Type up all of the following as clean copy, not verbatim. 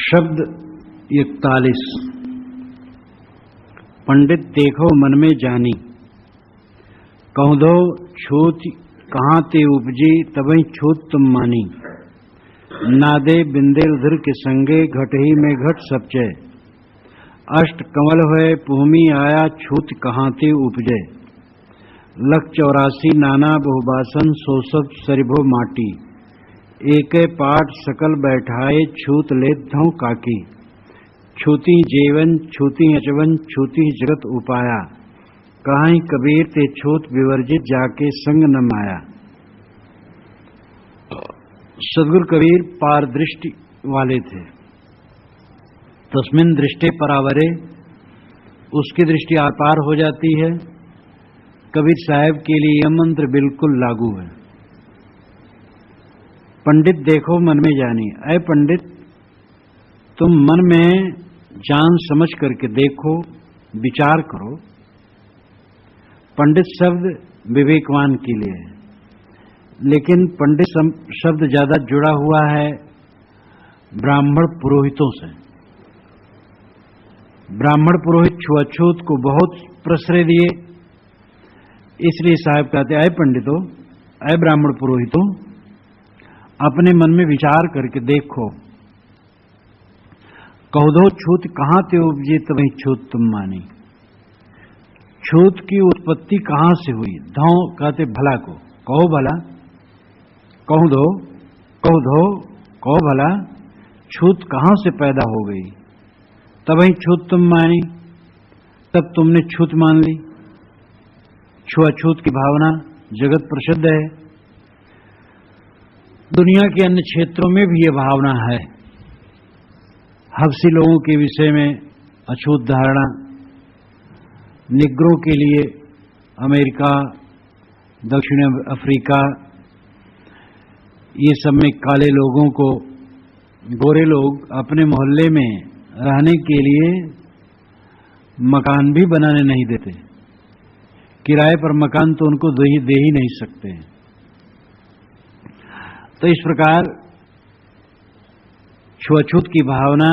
शब्द 41। पंडित देखो मन में जानी, कहूँ दो छूत कहाँ ते उपजी, तबई छूत तुम मानी। नादे बिंदे उधर के संगे, घट ही में घट सपचे। अष्ट कमल हुए भूमि आया, छूत कहाँ ते उपजे। लख 84 नाना बहुबासन, सो सब सरिभो माटी। एके पाठ सकल बैठाए, छूत लेत धौ काकी। छूती जीवन छूती अचवन, छूती जगत उपाया। कहाई कबीर ते छूत विवर्जित, जाके संग न माया। सदगुरु कबीर पार दृष्टि वाले थे। तस्मिन दृष्टि परावरे, उसकी दृष्टि आर पार हो जाती है। कबीर साहब के लिए यह मंत्र बिल्कुल लागू है। पंडित देखो मन में जानी, ऐ पंडित तुम मन में जान समझ करके देखो, विचार करो। पंडित शब्द विवेकवान के लिए है, लेकिन पंडित शब्द ज्यादा जुड़ा हुआ है ब्राह्मण पुरोहितों से। ब्राह्मण पुरोहित छुआछूत को बहुत प्रश्रय दिए, इसलिए साहब कहते हैं, ऐ पंडितों, ऐ ब्राह्मण पुरोहितों, अपने मन में विचार करके देखो। कहो दो छूत कहाँ ते उपजे, तभी छूत तुम मानी। छूत की उत्पत्ति कहाँ से हुई? धौ कहते भला को, कहो भला, कहो दो, कहो दो, कहो भला, छूत कहाँ से पैदा हो गई? तभी छूत तुम मानी, तब तुमने छूत मान ली। छुआछूत की भावना जगत प्रसिद्ध है। दुनिया के अन्य क्षेत्रों में भी यह भावना है। हबसी लोगों के विषय में अछूत धारणा, निग्रो के लिए अमेरिका, दक्षिण अफ्रीका, ये सब में काले लोगों को गोरे लोग अपने मोहल्ले में रहने के लिए मकान भी बनाने नहीं देते। किराए पर मकान तो उनको दे ही नहीं सकते। तो इस प्रकार छुआछूत की भावना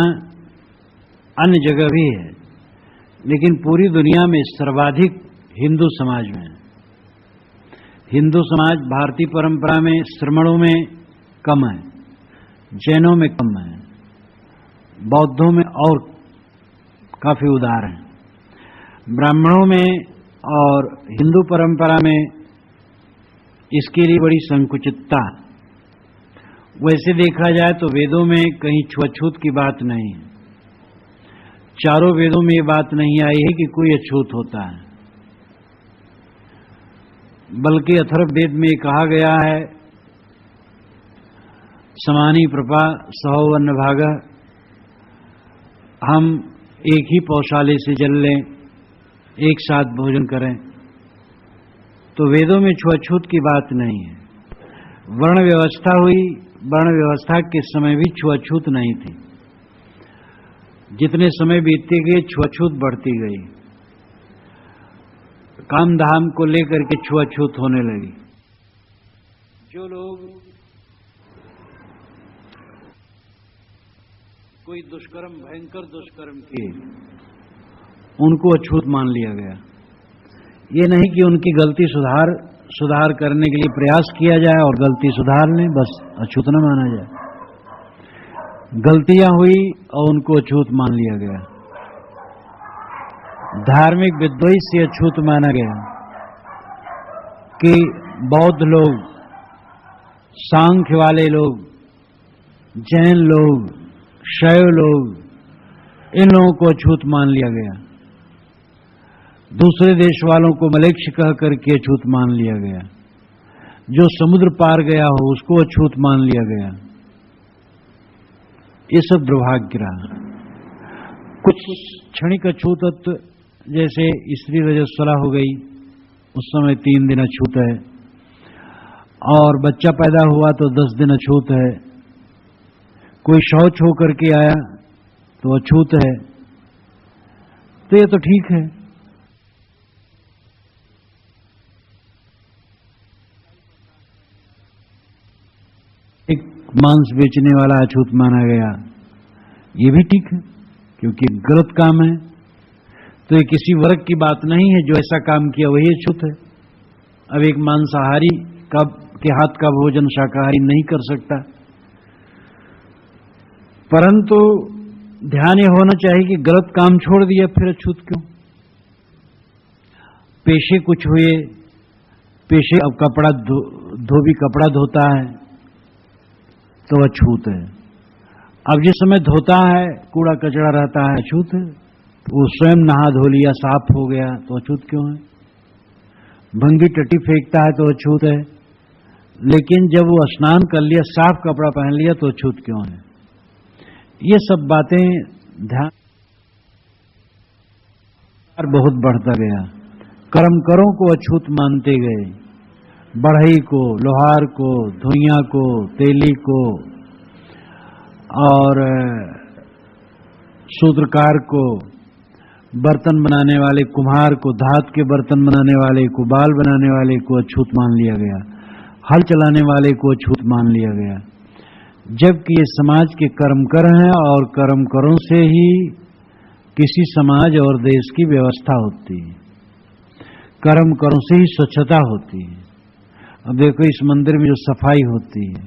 अन्य जगह भी है, लेकिन पूरी दुनिया में सर्वाधिक हिंदू समाज में। हिंदू समाज भारतीय परंपरा में श्रमणों में कम है, जैनों में कम है, बौद्धों में और काफी उदार है। ब्राह्मणों में और हिंदू परंपरा में इसके लिए बड़ी संकुचितता। वैसे देखा जाए तो वेदों में कहीं छुआछूत की बात नहीं है। चारों वेदों में ये बात नहीं आई है कि कोई अछूत होता है, बल्कि अथर्ववेद में कहा गया है, समानी प्रपा सहो वर्ण भागा, हम एक ही पौशाले से जल लें, एक साथ भोजन करें। तो वेदों में छुआछूत की बात नहीं है। वर्ण व्यवस्था हुई, वर्ण व्यवस्था के समय भी छुआछूत नहीं थी। जितने समय बीतते गए छुआछूत बढ़ती गई, काम धाम को लेकर के छुआछूत होने लगी। जो लोग कोई दुष्कर्म, भयंकर दुष्कर्म किए, उनको अछूत मान लिया गया। ये नहीं कि उनकी गलती सुधार करने के लिए प्रयास किया जाए और गलती सुधार लें, बस अछूत न माना जाए। गलतियां हुई और उनको अछूत मान लिया गया। धार्मिक विद्वेष से अछूत माना गया कि बौद्ध लोग, सांख्य वाले लोग, जैन लोग, शैव लोग, इन लोगों को अछूत मान लिया गया। दूसरे देश वालों को मलेच्छ कह करके अछूत मान लिया गया। जो समुद्र पार गया हो उसको अछूत मान लिया गया। ये सब दुर्भाग्य रहा। कुछ क्षणिक अछूतत्व, जैसे स्त्री रजस्वला हो गई, उस समय 3 दिन अछूत है, और बच्चा पैदा हुआ तो 10 दिन अछूत है। कोई शौच होकर के आया तो अछूत है। तो ये तो ठीक है। एक मांस बेचने वाला अछूत माना गया, ये भी ठीक है, क्योंकि गलत काम है। तो ये किसी वर्ग की बात नहीं है, जो ऐसा काम किया वही अछूत है। अब एक मांसाहारी के हाथ का भोजन शाकाहारी नहीं कर सकता, परंतु ध्यान ये होना चाहिए कि गलत काम छोड़ दिया फिर अछूत क्यों। पेशे कुछ हुए, पेशे अब कपड़ा धोबी कपड़ा धोता है तो अछूत है। अब जिस समय धोता है कूड़ा कचरा रहता है, अछूत है। वो स्वयं नहा धो लिया, साफ हो गया तो अछूत क्यों है। भंगी टट्टी फेंकता है तो अछूत है, लेकिन जब वो स्नान कर लिया, साफ कपड़ा पहन लिया तो अछूत क्यों है। ये सब बातें ध्यान बहुत बढ़ता गया। कर्मकरों को अछूत मानते गए, बढ़ई को, लोहार को, धुइयां को, तेली को और सूत्रकार को, बर्तन बनाने वाले कुम्हार को, धात के बर्तन बनाने वाले को, बाल बनाने वाले को अछूत मान लिया गया, हल चलाने वाले को अछूत मान लिया गया। जबकि ये समाज के कर्मकर हैं और कर्मकरों से ही किसी समाज और देश की व्यवस्था होती है, कर्मकरों से ही स्वच्छता होती है। अब देखो इस मंदिर में जो सफाई होती है,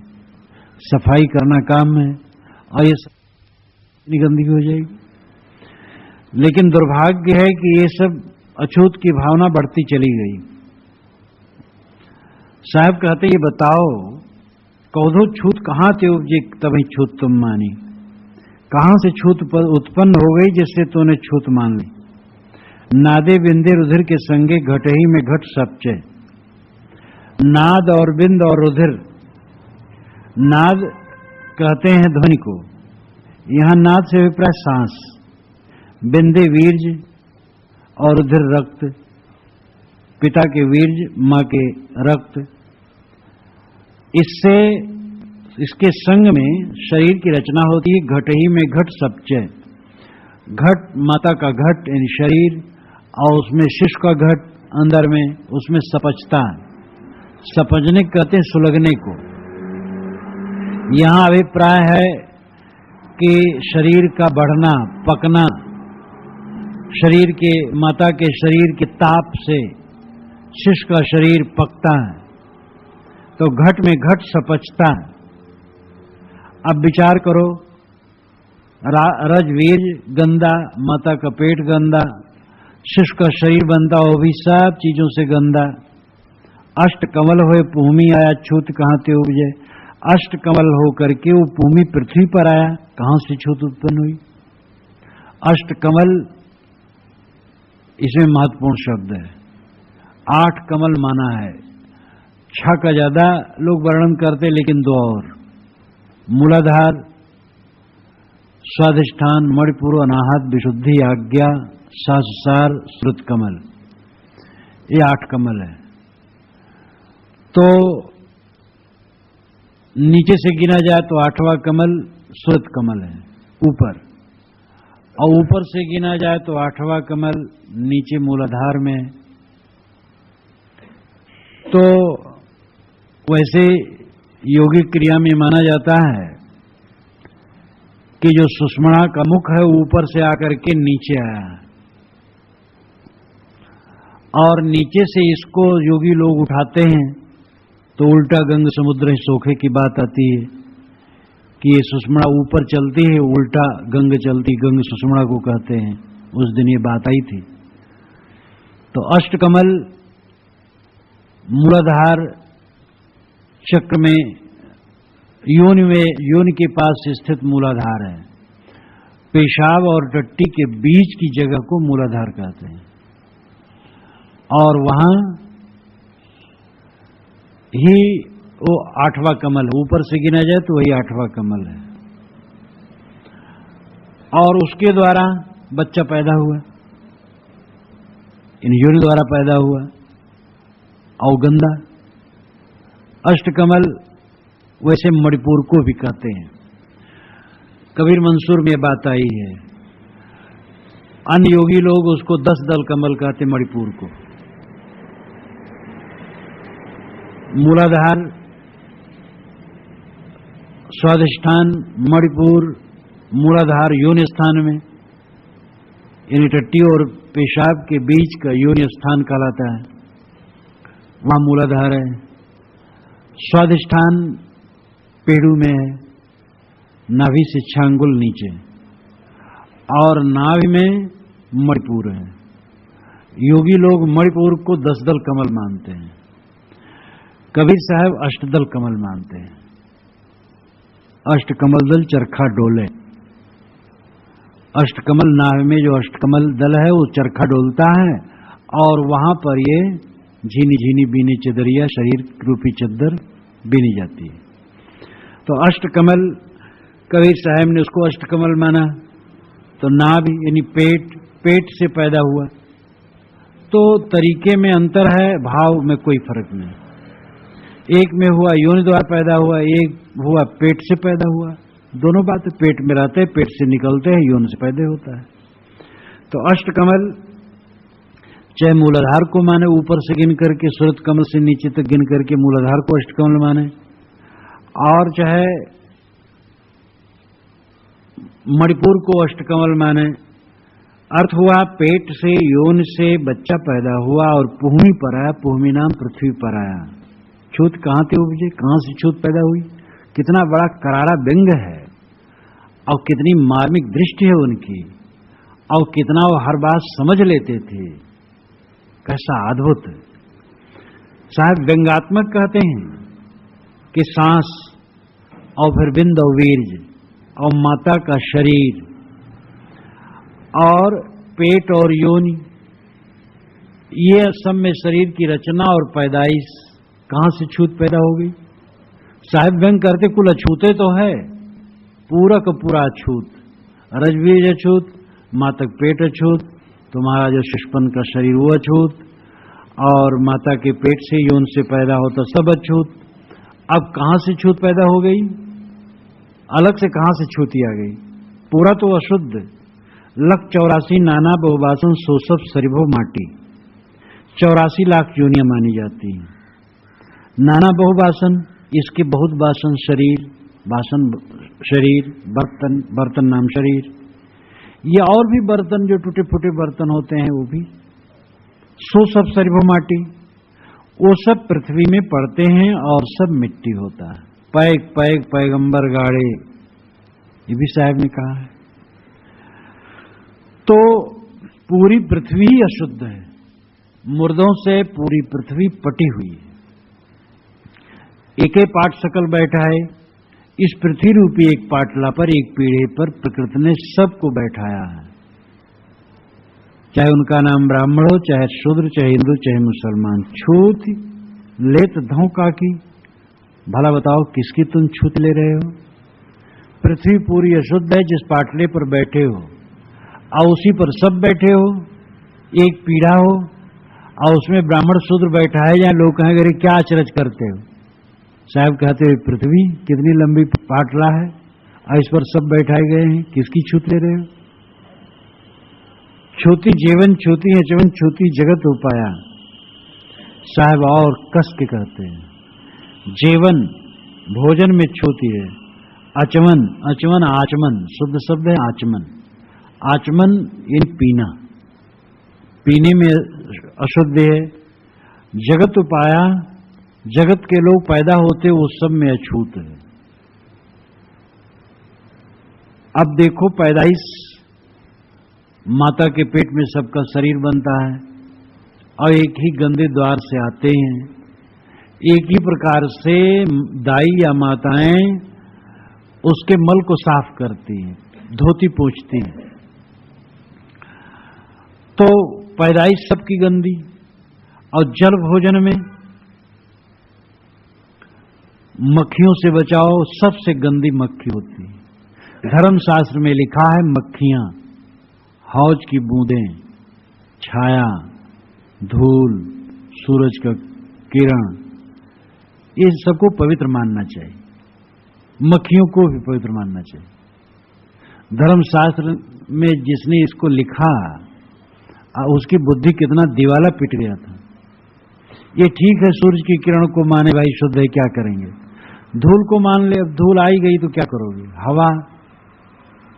सफाई करना काम है और ये गंदगी हो जाएगी। लेकिन दुर्भाग्य है कि ये सब अछूत की भावना बढ़ती चली गई। साहब कहते ये बताओ कौधो छूत कहां से उपजे तभी छूत तुम मानी। कहां से छूत उत्पन्न हो गई जिससे तूने छूत मान ली। नादे बिंदे रुधिर के संगे घटही में घट सपचे। नाद और बिंद और रुधिर, नाद कहते हैं ध्वनि को, यहां नाद से अभिप्राय सांस, बिंदे वीर्ज और रुधिर रक्त, पिता के वीर्ज मां के रक्त। इससे इसके संग में शरीर की रचना होती है। घटही में घट सपचे, घट माता का घट यानी शरीर और उसमें शिशु का घट अंदर में, उसमें सपचता है। सपजने कहते हैं सुलगने को। यहां अभिप्राय है कि शरीर का बढ़ना, पकना, शरीर के माता के शरीर के ताप से शिशु का शरीर पकता है तो घट में घट सपचता है। अब विचार करो, रजवीर गंदा, माता का पेट गंदा, शिशु का शरीर बनता, वो भी सब चीजों से गंदा। अष्ट कमल हुए भूमि आया, छूत कहां से उपजे। अष्ट कमल हो करके वो भूमि पृथ्वी पर आया, कहां से छूत उत्पन्न हुई। अष्ट कमल इसमें महत्वपूर्ण शब्द है। 8 कमल माना है, 6 का ज्यादा लोग वर्णन करते, लेकिन 2 और, मूलाधार, स्वाधिष्ठान, मणिपुर, अनाहत, विशुद्धि, आज्ञा, सहस्रार, श्रुत कमल, ये 8 कमल है। तो नीचे से गिना जाए तो 8वां कमल श्रुत कमल है ऊपर, और ऊपर से गिना जाए तो 8वां कमल नीचे मूलाधार में। तो वैसे योगिक क्रिया में माना जाता है कि जो सुषुम्ना का मुख है ऊपर से आकर के नीचे आया है, और नीचे से इसको योगी लोग उठाते हैं तो उल्टा गंग समुद्र सोखे की बात आती है कि ये सुषुम्ना ऊपर चलती है, उल्टा गंग चलती, गंग सुषुम्ना को कहते हैं। उस दिन ये बात आई थी। तो अष्टकमल मूलाधार चक्र में योनि के पास स्थित मूलाधार है। पेशाब और टट्टी के बीच की जगह को मूलाधार कहते हैं, और वहां ही वो 8वां कमल, ऊपर से गिना जाए तो वही 8वां कमल है। और उसके द्वारा बच्चा पैदा हुआ, इन योनि द्वारा पैदा हुआ। अवगंधा अष्टकमल वैसे मणिपुर को भी कहते हैं। कबीर मंसूर में बात आई है। अन्य योगी लोग उसको 10 दल कमल कहते, मणिपुर को। मूलाधार, स्वाधिष्ठान, मणिपुर, मूलाधार योनि स्थान में, यानी टट्टी और पेशाब के बीच का योनि स्थान कहलाता है, वहां मूलाधार है। स्वाधिष्ठान पेड़ू में है, नाभि से 6 अंगुल नीचे, और नाभि में मणिपुर है। योगी लोग मणिपुर को 10 दल कमल मानते हैं, कबीर साहब अष्टदल कमल मानते हैं। अष्टकमल दल चरखा डोले, अष्टकमल नाभ में जो अष्टकमल दल है वो चरखा डोलता है, और वहां पर ये झीनी झीनी बीनी चदरिया शरीर रूपी चद्दर बीनी जाती है। तो अष्टकमल, कबीर साहब ने उसको अष्टकमल माना। तो नाभि यानी पेट से पैदा हुआ। तो तरीके में अंतर है, भाव में कोई फर्क नहीं। एक में हुआ योनि द्वारा पैदा हुआ, एक हुआ पेट से पैदा हुआ। दोनों बातें, पेट में रहते हैं, पेट से निकलते हैं, योनि से पैदा होता है। तो अष्टकमल चाहे मूलाधार को माने ऊपर से गिन करके, सूरत कमल से नीचे तक गिन करके मूलाधार को अष्टकमल माने, और चाहे मणिपुर को अष्टकमल माने। अर्थ हुआ पेट से योनि से बच्चा पैदा हुआ और पुहमी पर आया, पुहमी नाम पृथ्वी पर आया। छूत कहां थे उपजे, कहां से छूत पैदा हुई? कितना बड़ा करारा व्यंग है, और कितनी मार्मिक दृष्टि है उनकी, और कितना वो हर बात समझ लेते थे। कैसा अद्भुत! साहब व्यंगात्मक कहते हैं कि सांस और फिर बिंद और वीर्य और माता का शरीर और पेट और योनि, ये सब में शरीर की रचना और पैदाइश, कहां से छूत पैदा हो गई? साहिब व्यंग करते कुल अछूते तो है, पूरा का पूरा अछूत, रजबीज अछूत, मातक पेट अछूत, तुम्हारा जो शिशुपन का शरीर वो अछूत, और माता के पेट से योन से पैदा होता सब अछूत। अब कहां से छूत पैदा हो गई? अलग से कहां से छूती आ गई? पूरा तो अशुद्ध। लख 84 नाना बहुबासन सोसब सरिभो माटी, 84 लाख योनियां मानी जाती हैं। नाना बहुबासन, इसके बहुत बासन शरीर, बासन शरीर, बर्तन, बर्तन नाम शरीर, ये और भी बर्तन जो टूटे फूटे बर्तन होते हैं वो भी, सो सब सरिभो माटी, वो सब पृथ्वी में पड़ते हैं और सब मिट्टी होता है। पैग पैग पैगंबर गाड़े, ये भी साहब ने कहा है। तो पूरी पृथ्वी ही अशुद्ध है, मुर्दों से पूरी पृथ्वी पटी हुई है। एक पाट सकल बैठा है, इस पृथ्वी रूपी एक पाटला पर, एक पीढ़े पर प्रकृति ने सबको बैठाया है। चाहे उनका नाम ब्राह्मण हो, चाहे शूद्र, चाहे हिंदू, चाहे मुसलमान। छूत लेत धोखा की, भला बताओ किसकी तुम छूत ले रहे हो? पृथ्वी पूरी अशुद्ध है जिस पाटले पर बैठे हो, और उसी पर सब बैठे हो, एक पीढ़ा हो, और उसमें ब्राह्मण शूद्र बैठा है, जहां लोग कहेंगे अरे क्या अचरज करते हो? साहब कहते हैं पृथ्वी कितनी लंबी पाटला है और इस पर सब बैठाए गए हैं, किसकी छूत ले रहे हो? छूती जीवन छूती है, जीवन छूती जगत उपाया। साहब और कस के कहते हैं, जीवन भोजन में छूती है, अचमन, अचमन आचमन, शुद्ध शब्द है आचमन। आचमन यानी पीना, पीने में अशुद्ध है। जगत उपाया, जगत के लोग पैदा होते वो सब में अछूत है। अब देखो पैदाइश, माता के पेट में सबका शरीर बनता है और एक ही गंदे द्वार से आते हैं। एक ही प्रकार से दाई या माताएं उसके मल को साफ करती हैं, धोती पोंछती हैं। तो पैदाइश सबकी गंदी। और जल भोजन में मक्खियों से बचाओ, सबसे गंदी मक्खी होती है। धर्मशास्त्र में लिखा है मक्खियां, हौज की बूंदें, छाया, धूल, सूरज का किरण, इन सबको पवित्र मानना चाहिए। मक्खियों को भी पवित्र मानना चाहिए। धर्मशास्त्र में जिसने इसको लिखा उसकी बुद्धि कितना दिवाला पिट गया था। ये ठीक है सूरज की किरण को माने, भाई शुद्ध है, क्या करेंगे? धूल को मान ले, अब धूल आई गई तो क्या करोगे? हवा,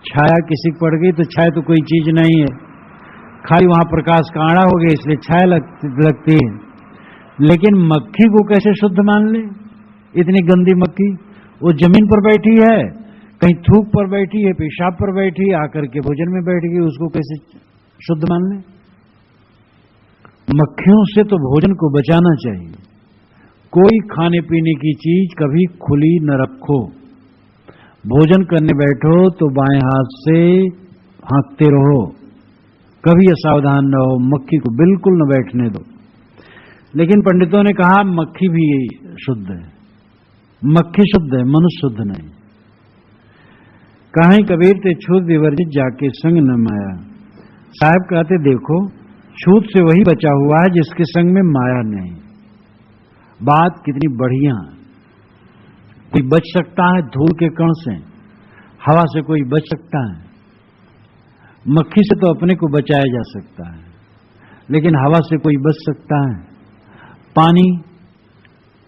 छाया किसी को पड़ गई तो छाया तो कोई चीज नहीं है, खाली वहां प्रकाश का आड़ा हो गया इसलिए छाया लगती है। लेकिन मक्खी को कैसे शुद्ध मान ले? इतनी गंदी मक्खी, वो जमीन पर बैठी है, कहीं थूक पर बैठी है, पेशाब पर बैठी है, आकर के भोजन में बैठ गई, उसको कैसे शुद्ध मान ले? मक्खियों से तो भोजन को बचाना चाहिए। कोई खाने पीने की चीज कभी खुली न रखो। भोजन करने बैठो तो बाएं हाथ से हाँकते रहो, कभी असावधान न हो, मक्खी को बिल्कुल न बैठने दो। लेकिन पंडितों ने कहा मक्खी भी शुद्ध है, मक्खी शुद्ध है, मनुष्य शुद्ध नहीं। कहीं कबीर ते छूत विवर्जित जाके संग न माया। साहब कहते देखो, छूत से वही बचा हुआ है जिसके संग में माया नहीं। बात कितनी बढ़िया। कोई बच सकता है धूल के कण से, हवा से कोई बच सकता है? मक्खी से तो अपने को बचाया जा सकता है, लेकिन हवा से कोई बच सकता है? पानी,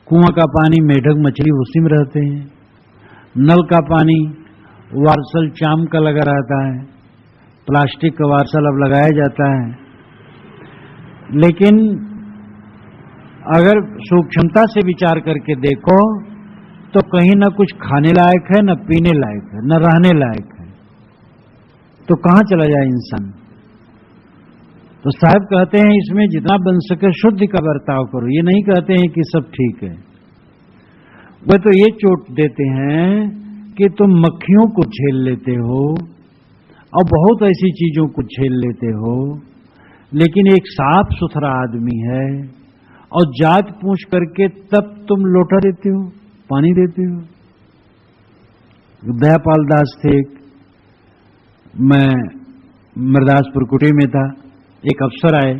कुआं का पानी, मेढक मछली उसी में रहते हैं। नल का पानी वार्सल चाम का लगा रहता है, प्लास्टिक का वार्सल अब लगाया जाता है। लेकिन अगर सूक्ष्मता से विचार करके देखो तो कहीं न कुछ खाने लायक है, न पीने लायक है, न रहने लायक है, तो कहां चला जाए इंसान? तो साहब कहते हैं इसमें जितना बन सके शुद्ध का बर्ताव करो। ये नहीं कहते हैं कि सब ठीक है, वह तो ये चोट देते हैं कि तुम मक्खियों को झेल लेते हो और बहुत ऐसी चीजों को झेल लेते हो, लेकिन एक साफ सुथरा आदमी है और जात पूछ करके तब तुम लोटा देते हो, पानी देते हो। दयापाल दास थे, मैं मरदासपुर कुटी में था, एक अफसर आए,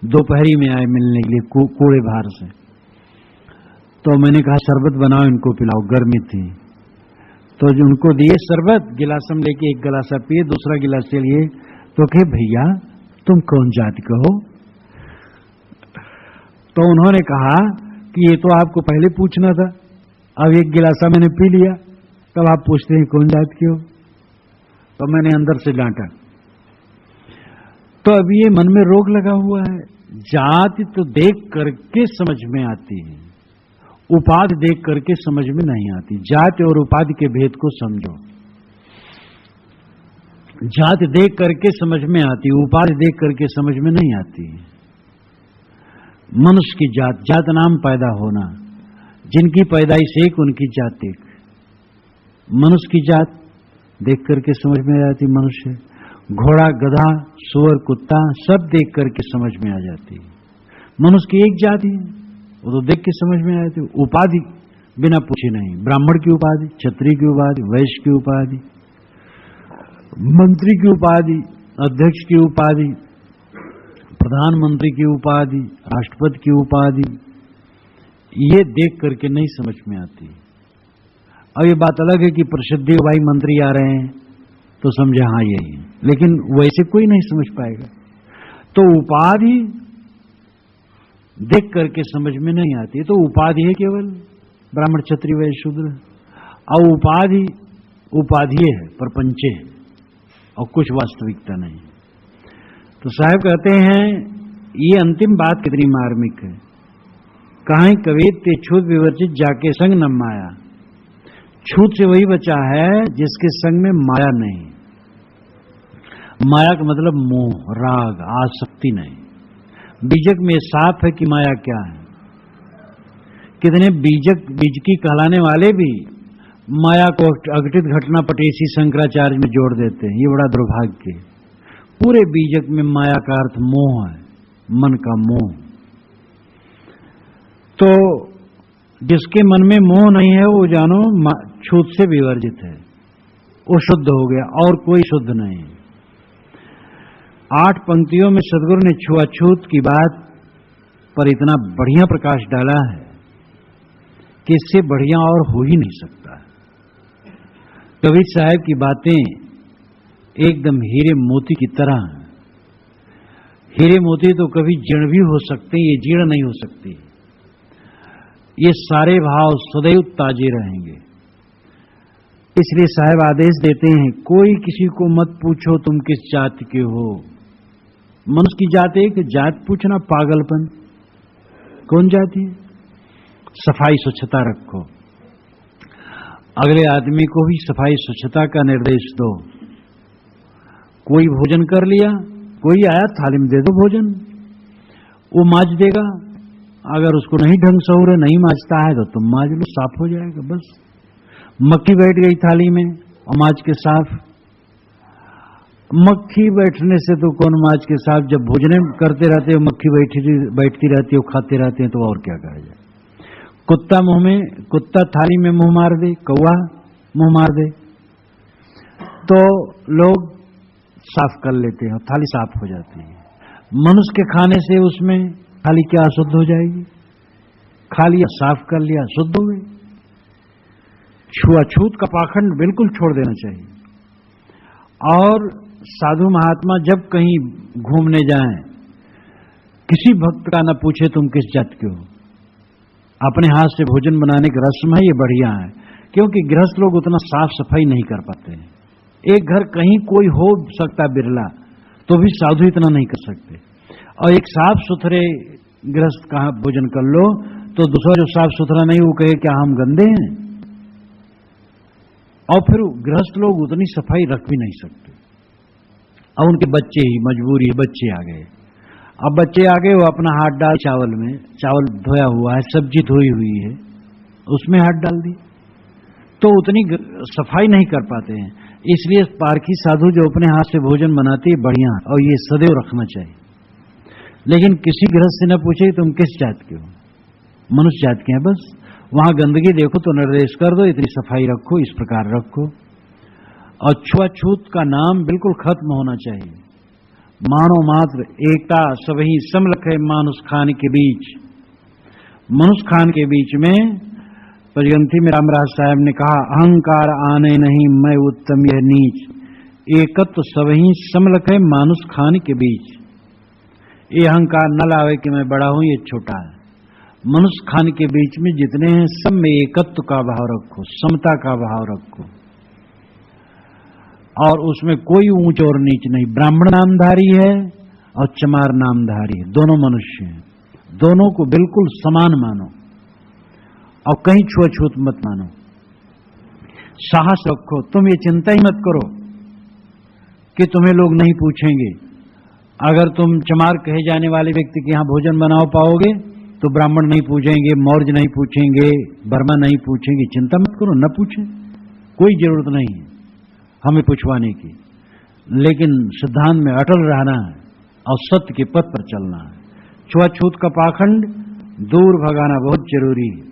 दोपहरी में आए मिलने के लिए कूड़े बाहर से। तो मैंने कहा शरबत बनाओ इनको पिलाओ, गर्मी थी। तो जो उनको दिए शरबत, गिलासम लेके एक गिलासा पिए, दूसरा गिलास लिए। तो कहे भैया तुम कौन जाति का हो? तो उन्होंने कहा कि ये तो आपको पहले पूछना था, अब एक गिलासा मैंने पी लिया, तब आप पूछते हैं कौन जाति के हो। तो मैंने अंदर से डांटा। तो अब ये मन में रोग लगा हुआ है। जाति तो देख करके समझ में आती है, उपाधि देख करके समझ में नहीं आती। जाति और उपाधि के भेद को समझो। जाति देख करके समझ में आती, उपाधि देख करके समझ में नहीं आती। मनुष्य की जात, जात नाम पैदा होना, जिनकी पैदाइश एक उनकी जात एक। मनुष्य की जात देख करके समझ में आ जाती। मनुष्य, घोड़ा, गधा, सुअर, कुत्ता सब देख करके समझ में आ जाती। मनुष्य की एक जाति है, वो तो देख के समझ में आ जाती। उपाधि बिना पूछे नहीं, ब्राह्मण की उपाधि, क्षत्रिय की उपाधि, वैश्य की उपाधि, मंत्री की उपाधि, अध्यक्ष की उपाधि, प्रधानमंत्री की उपाधि, राष्ट्रपति की उपाधि, ये देख करके नहीं समझ में आती। अब ये बात अलग है कि प्रसिद्धि भाई मंत्री आ रहे हैं तो समझे हाँ यही है, लेकिन वैसे कोई नहीं समझ पाएगा। तो उपाधि देख करके समझ में नहीं आती। तो उपाधि है केवल ब्राह्मण, क्षत्रिय, वैश्य, शूद्र, और उपाधि है, प्रपंचे है, और कुछ वास्तविकता नहीं। तो साहब कहते हैं ये अंतिम बात कितनी मार्मिक है। कहीं कबीर ते छूत विवर्जित जाके संग न माया। छूत से वही बचा है जिसके संग में माया नहीं। माया का मतलब मोह, राग, आसक्ति नहीं। बीजक में साफ है कि माया क्या है। कितने बीजकी कहलाने वाले भी माया को अघटित घटना पटेसी शंकराचार्य में जोड़ देते हैं। ये बड़ा दुर्भाग्य है। पूरे बीजक में माया का अर्थ मोह है, मन का मोह। तो जिसके मन में मोह नहीं है वो जानो छूत से विवर्जित है, वो शुद्ध हो गया, और कोई शुद्ध नहीं। 8 पंक्तियों में सदगुरु ने छुआछूत की बात पर इतना बढ़िया प्रकाश डाला है कि इससे बढ़िया और हो ही नहीं सकता। कबीर साहब की बातें एकदम हीरे मोती की तरह हैं। हीरे मोती तो कभी जीर्ण भी हो सकते हैं, ये जीर्ण नहीं हो सकती। ये सारे भाव सदैव ताजे रहेंगे। इसलिए साहब आदेश देते हैं, कोई किसी को मत पूछो तुम किस जाति के हो। मनुष्य की जाति है कि जात पूछना पागलपन। कौन जाति है? सफाई स्वच्छता रखो, अगले आदमी को भी सफाई स्वच्छता का निर्देश दो। कोई भोजन कर लिया, कोई आया थाली में दे दो भोजन, वो मांज देगा। अगर उसको नहीं ढंग से हो रहा, नहीं मांजता है तो तुम मांज लो, साफ हो जाएगा। बस मक्खी बैठ गई थाली में और मांज के साफ। मक्खी बैठने से तो कौन मांज के साफ? जब भोजन करते रहते हो मक्खी बैठती रहती हो, खाते रहते हैं, तो और क्या कहा जाए? कुत्ता थाली में मुंह मार दे, कौवा मुंह मार दे, तो लोग साफ कर लेते हैं, थाली साफ हो जाती है। मनुष्य के खाने से उसमें थाली क्या अशुद्ध हो जाएगी? खा लिया, साफ कर लिया, शुद्ध हो गई। छुआछूत का पाखंड बिल्कुल छोड़ देना चाहिए। और साधु महात्मा जब कहीं घूमने जाएं, किसी भक्त का न पूछे तुम किस जाति के हो। अपने हाथ से भोजन बनाने की रस्म है, ये बढ़िया है, क्योंकि गृहस्थ लोग उतना साफ सफाई नहीं कर पाते हैं। एक घर कहीं कोई हो सकता बिरला, तो भी साधु इतना नहीं कर सकते। और एक साफ सुथरे गृहस्थ कहाँ भोजन कर लो, तो दूसरा जो साफ सुथरा नहीं वो कहे क्या हम गंदे हैं? और फिर गृहस्थ लोग उतनी सफाई रख भी नहीं सकते। अब उनके बच्चे ही मजबूरी है, बच्चे आ गए। अब बच्चे आ गए, वो अपना हाथ डाल चावल में, चावल धोया हुआ है, सब्जी धोई हुई है, उसमें हाथ डाल दी, तो उतनी सफाई नहीं कर पाते हैं। इसलिए पारखी साधु जो अपने हाथ से भोजन बनाते हैं बढ़िया, और ये सदैव रखना चाहिए। लेकिन किसी गृहस्थ से न पूछे तुम किस जाति के हो, मनुष्य जाति के हैं, बस वहां गंदगी देखो तो निर्देश कर दो, इतनी सफाई रखो, इस प्रकार रखो। और छुआछूत का नाम बिल्कुल खत्म होना चाहिए। मानो मात्र एकता सबही समलखे मानुष खान के बीच। मनुष्य खान के बीच में पंचग्रंथी में रामराज साहब ने कहा, अहंकार आने नहीं मैं उत्तम यह नीच, एकत्व सबही समलखे मानुष खान के बीच। ये अहंकार न लावे कि मैं बड़ा हूं ये छोटा है। मनुष्य खान के बीच में जितने हैं सब में एकत्व का भाव रखो, समता का भाव रखो, और उसमें कोई ऊंच और नीच नहीं। ब्राह्मण नामधारी है और चमार नामधारी है, दोनों मनुष्य हैं, दोनों को बिल्कुल समान मानो और कहीं छुआछूत मत मानो। साहस रखो, तुम ये चिंता ही मत करो कि तुम्हें लोग नहीं पूछेंगे। अगर तुम चमार कहे जाने वाले व्यक्ति के यहां भोजन बनाओ पाओगे तो ब्राह्मण नहीं पूछेंगे, मौर्य नहीं पूछेंगे, बर्मा नहीं पूछेंगे। चिंता मत करो, न पूछें, कोई जरूरत नहीं है हमें पूछवाने की। लेकिन सिद्धांत में अटल रहना है और सत्य के पथ पर चलना है। छुआछूत का पाखंड दूर भगाना बहुत जरूरी है।